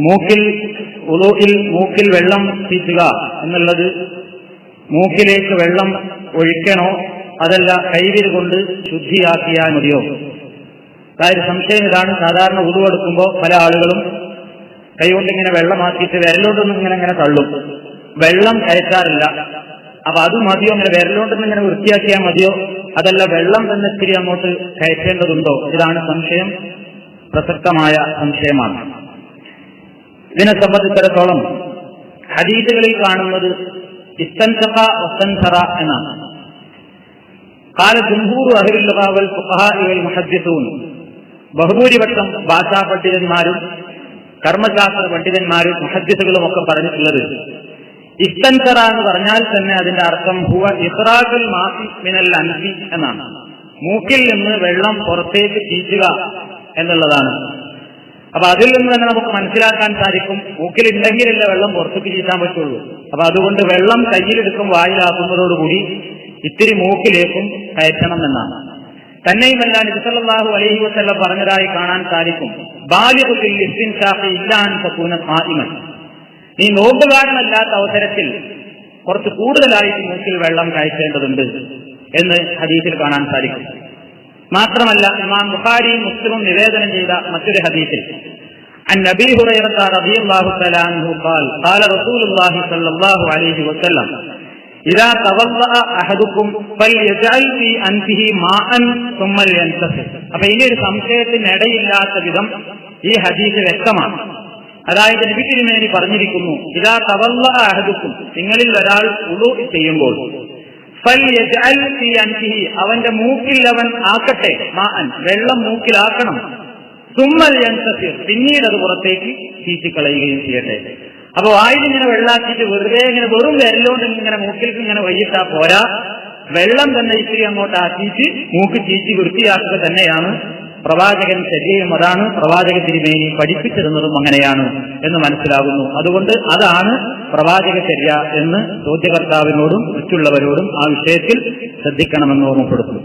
മൂക്കിൽ വെള്ളം ചീറ്റുക എന്നുള്ളത് മൂക്കിലേക്ക് വെള്ളം ഒഴിക്കണോ അതല്ല കൈവിരൽ കൊണ്ട് ശുദ്ധിയാക്കിയാൽ മതിയോ? അതായത് സംശയം ഇതാണ്. സാധാരണ ഉളു എടുക്കുമ്പോൾ പല ആളുകളും കൈകൊണ്ടിങ്ങനെ വെള്ളമാക്കിയിട്ട് വിരലോണ്ടൊന്നും ഇങ്ങനെ തള്ളും, വെള്ളം കയറ്റാറില്ല. അപ്പൊ അത് മതിയോ? അങ്ങനെ വിരലോണ്ടൊന്നും ഇങ്ങനെ വൃത്തിയാക്കിയാൽ മതിയോ അതല്ല വെള്ളം തന്നെ ഇത്തിരി അങ്ങോട്ട് കയറ്റേണ്ടതുണ്ടോ? ഇതാണ് സംശയം, പ്രസക്തമായ സംശയമാണ്. ഇതിനെ സംബന്ധിച്ചിടത്തോളം ഹദീസുകളിൽ കാണുന്നത് ഇസ്തൻസഖ വസ്തൻസറ എന്നാണ്. ഖാല ജംഹൂറു അഹ്ലുൽ ലുഗ വൽ ഫുഖഹാ വൽ മുഹദ്ദിസൂൻ, ബഹുഭൂരിപക്ഷം ഭാഷാ പണ്ഡിതന്മാരും കർമ്മശാസ്ത്ര പണ്ഡിതന്മാരും മുഹദ്ദിസുകളും ഒക്കെ പറഞ്ഞിട്ടുള്ളത് ഇസ്തൻസറ എന്ന് പറഞ്ഞാൽ തന്നെ അതിന്റെ അർത്ഥം ഹുവ ഇഖ്റാജുൽ മാഇ മിനൽ അൻഫി എന്നാണ്. മൂക്കിൽ നിന്ന് വെള്ളം പുറത്തേക്ക് ചീറ്റുക എന്നുള്ളതാണ്. അപ്പൊ അതിൽ നിന്ന് തന്നെ നമുക്ക് മനസ്സിലാക്കാൻ സാധിക്കും മൂക്കിലുണ്ടെങ്കിലല്ല വെള്ളം പുറത്തേക്ക് ചീറ്റാൻ പറ്റുള്ളൂ. അപ്പൊ അതുകൊണ്ട് വെള്ളം കയ്യിലെടുക്കും വായിലാക്കുന്നതോടുകൂടി ഇത്തിരി മൂക്കിലേക്കും കയറ്റണം എന്നാണ്. തന്നെയുമല്ല നബി സല്ലല്ലാഹു അലൈഹി വസല്ലം പറഞ്ഞതായി കാണാൻ സാധിക്കും, ബാലിഗുൽ ഇസ്തിൻശാഖി ഇല്ലാ അൻ തകൂന ഖായിമൻ, നീ നോമ്പുകാരനല്ലാത്ത അവസരത്തിൽ കുറച്ച് കൂടുതലായിട്ട് മൂക്കിൽ വെള്ളം കയറ്റേണ്ടതുണ്ട് എന്ന് ഹദീസിൽ കാണാൻ സാധിക്കും. മാത്രമല്ല ഇമാം ബുഖാരിയും മുസ്ലിമും നിവേദനം ചെയ്ത മറ്റൊരു ഹദീസിൽ عن أبي هريرة رضي الله تعالى عنه قال قال رسول الله صلى الله عليه وسلم إذا توضأ أحدكم فليجعل في أنفه ماء ثم لينتصر. അപ്പൊ ഇനി ഒരു സംശയത്തിനിടയില്ലാത്ത വിധം ഈ ഹദീസ് വ്യക്തമാണ്. അതായത് നബി തിരുമേനി പറഞ്ഞിരിക്കുന്നു, ഇദാ തവല്ലഅ അഹദുക്കും, നിങ്ങളിൽ ഒരാൾ വുളു ചെയ്യുമ്പോൾ ഫൽയജ്അൽ ഫീ അൻഫിഹി, അവന്റെ മൂക്കിൽ അവൻ ആക്കട്ടെ മാഅൻ, വെള്ളം മൂക്കിലാക്കണം, സുമ്മൽ യൻതസിർ, പിന്നീട് അത് പുറത്തേക്ക് ചീറ്റിക്കളയുകയും ചെയ്യട്ടെ. അപ്പൊ വായിലിങ്ങനെ വെള്ളാക്കിയിട്ട് വെറുതെ ഇങ്ങനെ വെറും വിരലോണ്ട് ഇങ്ങനെ മൂക്കിലേക്ക് ഇങ്ങനെ വൈകിട്ടാ പോരാ, വെള്ളം തന്നെ ഇത്തിരി അങ്ങോട്ട് ആക്കിയിട്ട് മൂക്ക് ചീറ്റി വൃത്തിയാക്കുക തന്നെയാണ് പ്രവാചകൻ ശരീരം. അതാണ് പ്രവാചക തിരുമേനി പഠിപ്പിച്ചിരുന്നതും അങ്ങനെയാണ് എന്ന് മനസ്സിലാകുന്നു. അതുകൊണ്ട് അതാണ് പ്രവാചക ചര്യ എന്ന് ചോദ്യകർത്താവിനോടും മറ്റുള്ളവരോടും ആ വിഷയത്തിൽ ശ്രദ്ധിക്കണമെന്ന് ഓർമ്മപ്പെടുത്തുന്നു.